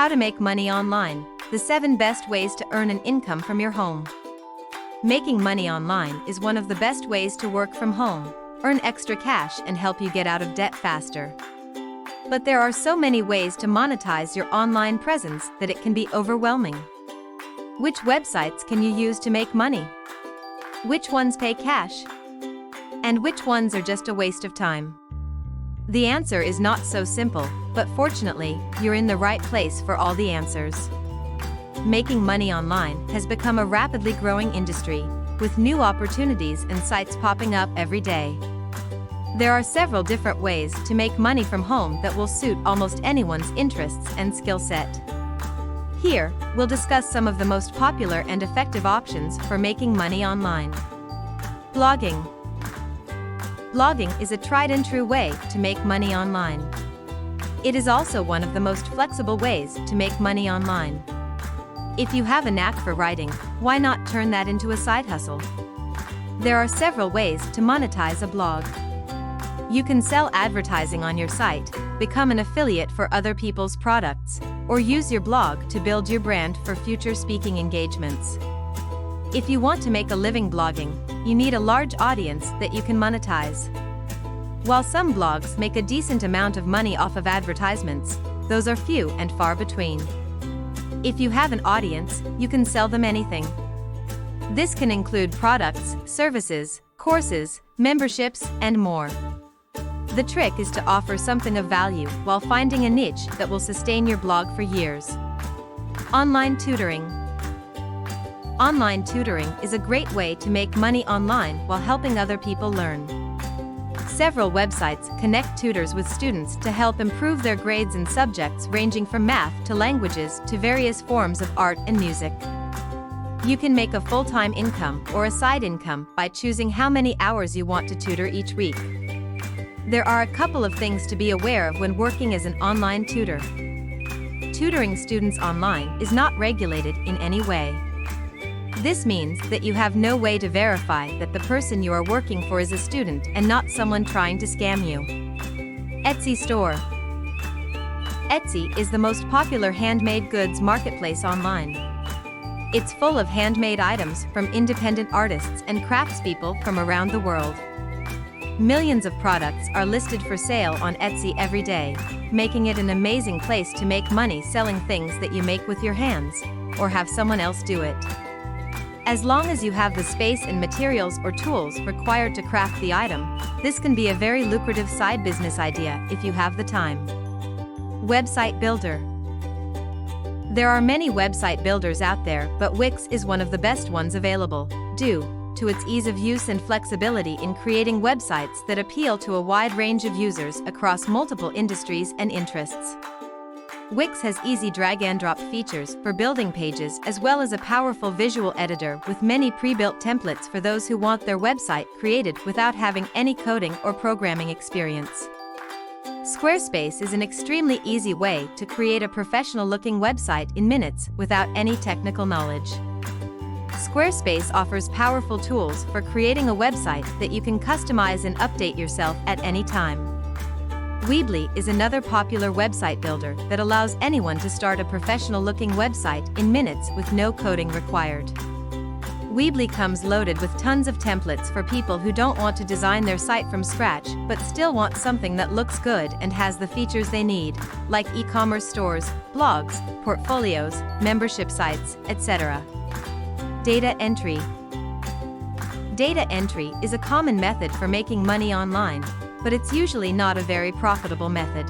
How to make money online. The 7 best ways to earn an income from your home. Making money online is one of the best ways to work from home, earn extra cash and help you get out of debt faster. But there are so many ways to monetize your online presence that it can be overwhelming. Which websites can you use to make money? Which ones pay cash? And which ones are just a waste of time? The answer is not so simple, but fortunately, you're in the right place for all the answers. Making money online has become a rapidly growing industry, with new opportunities and sites popping up every day. There are several different ways to make money from home that will suit almost anyone's interests and skill set. Here, we'll discuss some of the most popular and effective options for making money online. Blogging. Blogging is a tried-and-true way to make money online. It is also one of the most flexible ways to make money online. If you have a knack for writing, why not turn that into a side hustle? There are several ways to monetize a blog. You can sell advertising on your site, become an affiliate for other people's products, or use your blog to build your brand for future speaking engagements. If you want to make a living blogging, you need a large audience that you can monetize. While some blogs make a decent amount of money off of advertisements, those are few and far between. If you have an audience, you can sell them anything. This can include products, services, courses, memberships, and more. The trick is to offer something of value while finding a niche that will sustain your blog for years. Online tutoring. Online tutoring is a great way to make money online while helping other people learn. Several websites connect tutors with students to help improve their grades in subjects ranging from math to languages to various forms of art and music. You can make a full-time income or a side income by choosing how many hours you want to tutor each week. There are a couple of things to be aware of when working as an online tutor. Tutoring students online is not regulated in any way. This means that you have no way to verify that the person you are working for is a student and not someone trying to scam you. Etsy store. Etsy is the most popular handmade goods marketplace online. It's full of handmade items from independent artists and craftspeople from around the world. Millions of products are listed for sale on Etsy every day, making it an amazing place to make money selling things that you make with your hands, or have someone else do it. As long as you have the space and materials or tools required to craft the item, this can be a very lucrative side business idea if you have the time. Website builder. There are many website builders out there, but Wix is one of the best ones available, due to its ease of use and flexibility in creating websites that appeal to a wide range of users across multiple industries and interests. Wix has easy drag-and-drop features for building pages as well as a powerful visual editor with many pre-built templates for those who want their website created without having any coding or programming experience. Squarespace is an extremely easy way to create a professional-looking website in minutes without any technical knowledge. Squarespace offers powerful tools for creating a website that you can customize and update yourself at any time. Weebly is another popular website builder that allows anyone to start a professional-looking website in minutes with no coding required. Weebly comes loaded with tons of templates for people who don't want to design their site from scratch but still want something that looks good and has the features they need, like e-commerce stores, blogs, portfolios, membership sites, etc. Data entry. Data entry is a common method for making money online, but it's usually not a very profitable method.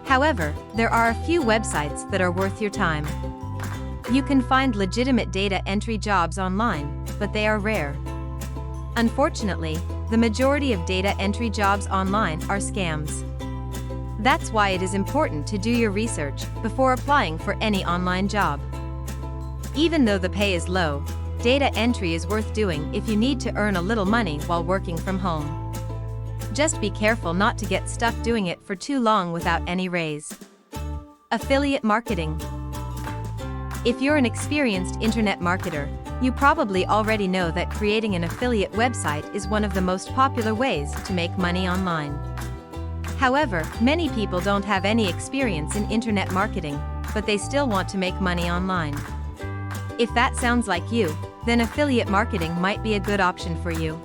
However, there are a few websites that are worth your time. You can find legitimate data entry jobs online, but they are rare. Unfortunately, the majority of data entry jobs online are scams. That's why it is important to do your research before applying for any online job. Even though the pay is low, data entry is worth doing if you need to earn a little money while working from home. Just be careful not to get stuck doing it for too long without any raise. Affiliate marketing. If you're an experienced internet marketer, you probably already know that creating an affiliate website is one of the most popular ways to make money online. However, many people don't have any experience in internet marketing, but they still want to make money online. If that sounds like you, then affiliate marketing might be a good option for you.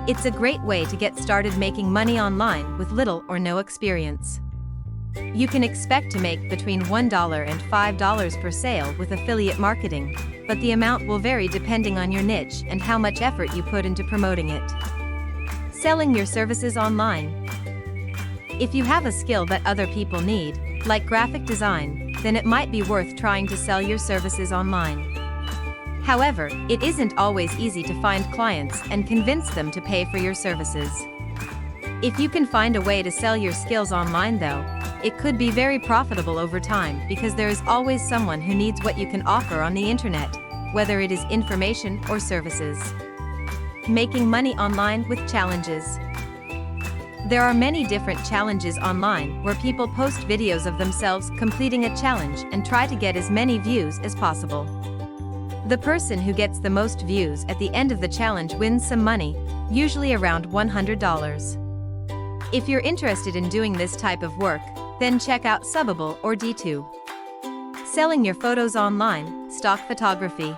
It's a great way to get started making money online with little or no experience. You can expect to make between $1 and $5 per sale with affiliate marketing, but the amount will vary depending on your niche and how much effort you put into promoting it. Selling your services online. If you have a skill that other people need, like graphic design, then it might be worth trying to sell your services online. However, it isn't always easy to find clients and convince them to pay for your services. If you can find a way to sell your skills online though, it could be very profitable over time because there is always someone who needs what you can offer on the internet, whether it is information or services. Making money online with challenges. There are many different challenges online where people post videos of themselves completing a challenge and try to get as many views as possible. The person who gets the most views at the end of the challenge wins some money, usually around $100. If you're interested in doing this type of work, then check out Subbable or D2. Selling your photos online, stock photography.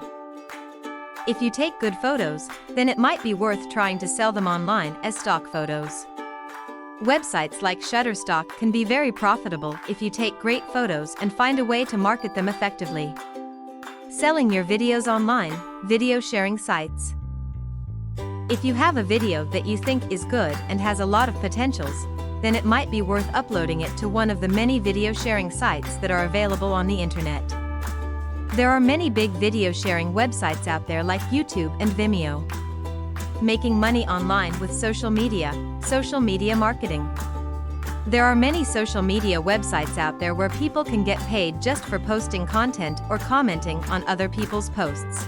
If you take good photos, then it might be worth trying to sell them online as stock photos. Websites like Shutterstock can be very profitable if you take great photos and find a way to market them effectively. Selling your videos online, video sharing sites. If you have a video that you think is good and has a lot of potentials, then it might be worth uploading it to one of the many video sharing sites that are available on the internet. There are many big video sharing websites out there like YouTube and Vimeo. Making money online with social media marketing. There are many social media websites out there where people can get paid just for posting content or commenting on other people's posts.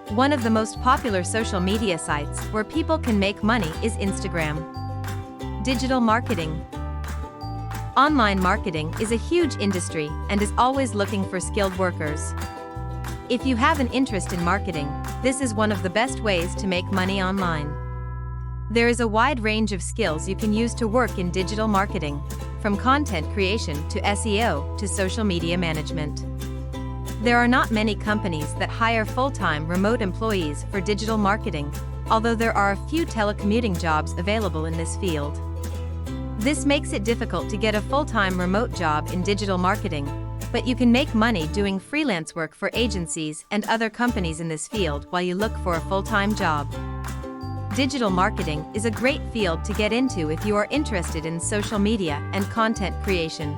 One of the most popular social media sites where people can make money is Instagram. Digital marketing. Online marketing is a huge industry and is always looking for skilled workers. If you have an interest in marketing, this is one of the best ways to make money online. There is a wide range of skills you can use to work in digital marketing, from content creation to SEO to social media management. There are not many companies that hire full-time remote employees for digital marketing, although there are a few telecommuting jobs available in this field. This makes it difficult to get a full-time remote job in digital marketing, but you can make money doing freelance work for agencies and other companies in this field while you look for a full-time job. Digital marketing is a great field to get into if you are interested in social media and content creation.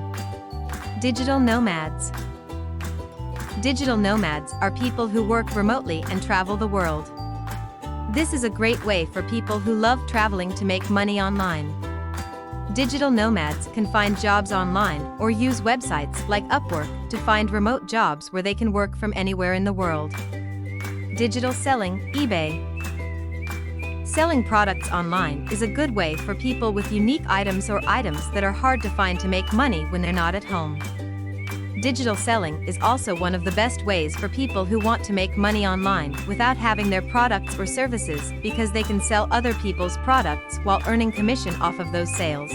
Digital nomads. Digital nomads are people who work remotely and travel the world. This is a great way for people who love traveling to make money online. Digital nomads can find jobs online or use websites like Upwork to find remote jobs where they can work from anywhere in the world. Digital selling, eBay. Selling products online is a good way for people with unique items or items that are hard to find to make money when they're not at home. Digital selling is also one of the best ways for people who want to make money online without having their products or services because they can sell other people's products while earning commission off of those sales.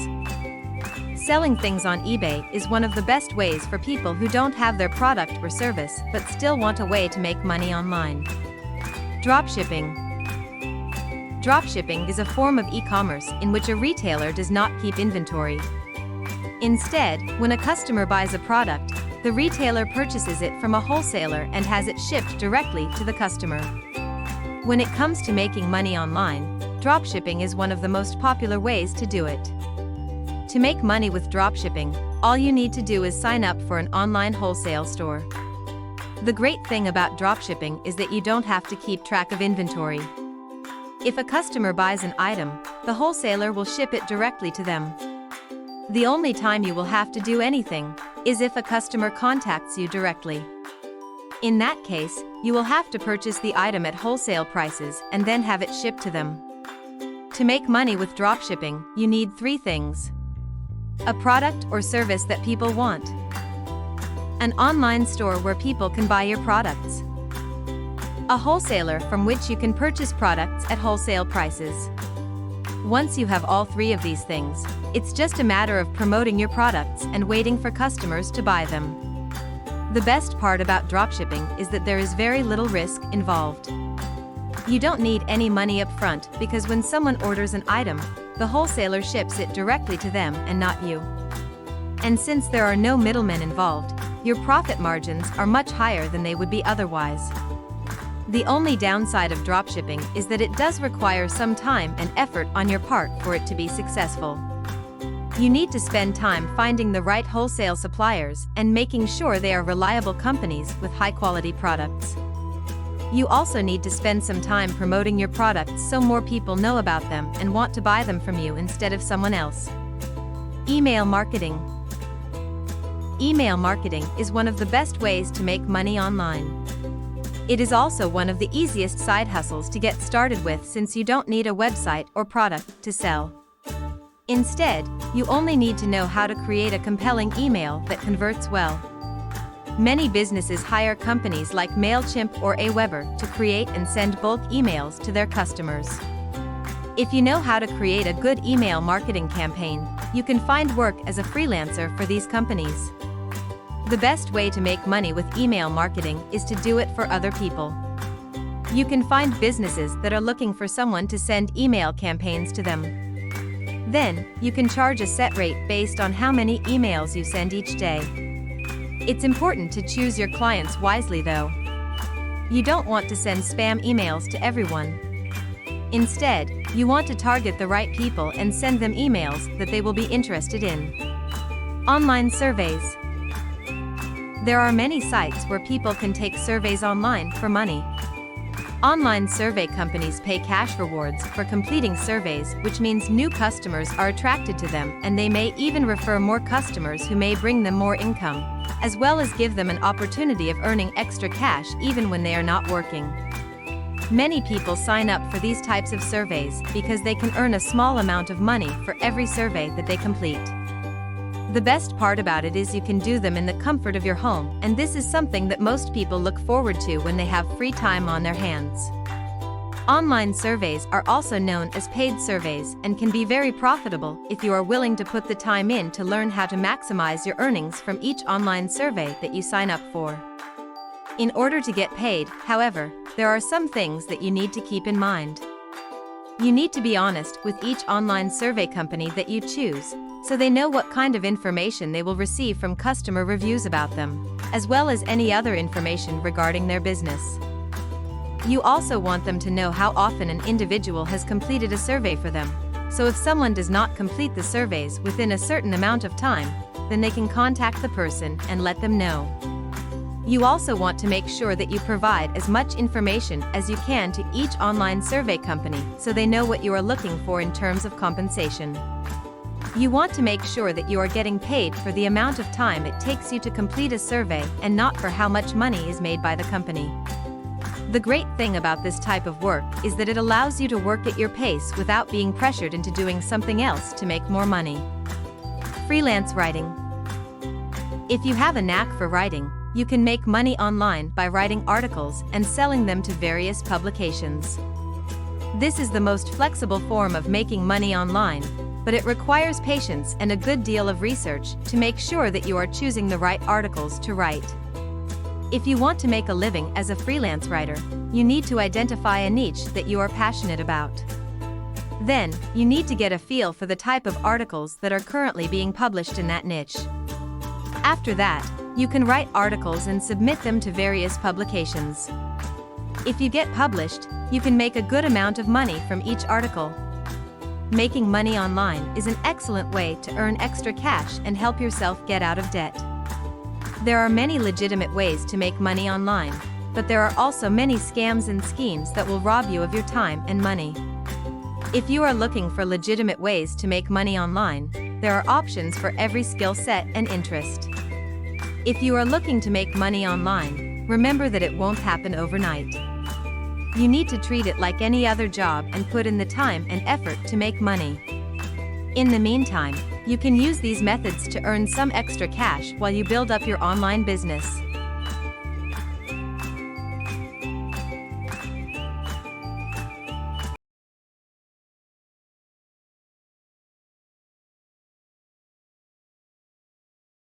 Selling things on eBay is one of the best ways for people who don't have their product or service but still want a way to make money online. Dropshipping. Dropshipping is a form of e-commerce in which a retailer does not keep inventory. Instead, when a customer buys a product, the retailer purchases it from a wholesaler and has it shipped directly to the customer. When it comes to making money online, dropshipping is one of the most popular ways to do it. To make money with dropshipping, all you need to do is sign up for an online wholesale store. The great thing about dropshipping is that you don't have to keep track of inventory. If a customer buys an item, the wholesaler will ship it directly to them. The only time you will have to do anything is if a customer contacts you directly. In that case, you will have to purchase the item at wholesale prices and then have it shipped to them. To make money with dropshipping, you need 3 things: a product or service that people want, an online store where people can buy your products, a wholesaler from which you can purchase products at wholesale prices. Once you have all 3 of these things, it's just a matter of promoting your products and waiting for customers to buy them. The best part about dropshipping is that there is very little risk involved. You don't need any money up front because when someone orders an item, the wholesaler ships it directly to them and not you. And since there are no middlemen involved, your profit margins are much higher than they would be otherwise. The only downside of dropshipping is that it does require some time and effort on your part for it to be successful. You need to spend time finding the right wholesale suppliers and making sure they are reliable companies with high-quality products. You also need to spend some time promoting your products so more people know about them and want to buy them from you instead of someone else. Email marketing. Email marketing is one of the best ways to make money online. It is also one of the easiest side hustles to get started with since you don't need a website or product to sell. Instead, you only need to know how to create a compelling email that converts well. Many businesses hire companies like MailChimp or Aweber to create and send bulk emails to their customers. If you know how to create a good email marketing campaign, you can find work as a freelancer for these companies. The best way to make money with email marketing is to do it for other people. You can find businesses that are looking for someone to send email campaigns to them. Then, you can charge a set rate based on how many emails you send each day. It's important to choose your clients wisely though. You don't want to send spam emails to everyone. Instead, you want to target the right people and send them emails that they will be interested in. Online surveys. There are many sites where people can take surveys online for money. Online survey companies pay cash rewards for completing surveys, which means new customers are attracted to them and they may even refer more customers who may bring them more income, as well as give them an opportunity of earning extra cash even when they are not working. Many people sign up for these types of surveys because they can earn a small amount of money for every survey that they complete. The best part about it is you can do them in the comfort of your home, and this is something that most people look forward to when they have free time on their hands. Online surveys are also known as paid surveys and can be very profitable if you are willing to put the time in to learn how to maximize your earnings from each online survey that you sign up for. In order to get paid, however, there are some things that you need to keep in mind. You need to be honest with each online survey company that you choose, so they know what kind of information they will receive from customer reviews about them, as well as any other information regarding their business. You also want them to know how often an individual has completed a survey for them, so if someone does not complete the surveys within a certain amount of time, then they can contact the person and let them know. You also want to make sure that you provide as much information as you can to each online survey company so they know what you are looking for in terms of compensation. You want to make sure that you are getting paid for the amount of time it takes you to complete a survey and not for how much money is made by the company. The great thing about this type of work is that it allows you to work at your pace without being pressured into doing something else to make more money. Freelance writing. If you have a knack for writing, you can make money online by writing articles and selling them to various publications. This is the most flexible form of making money online, but it requires patience and a good deal of research to make sure that you are choosing the right articles to write. If you want to make a living as a freelance writer, you need to identify a niche that you are passionate about. Then, you need to get a feel for the type of articles that are currently being published in that niche. After that, you can write articles and submit them to various publications. If you get published, you can make a good amount of money from each article. Making money online is an excellent way to earn extra cash and help yourself get out of debt. There are many legitimate ways to make money online, but there are also many scams and schemes that will rob you of your time and money. If you are looking for legitimate ways to make money online, there are options for every skill set and interest. If you are looking to make money online, remember that it won't happen overnight. You need to treat it like any other job and put in the time and effort to make money. In the meantime, you can use these methods to earn some extra cash while you build up your online business.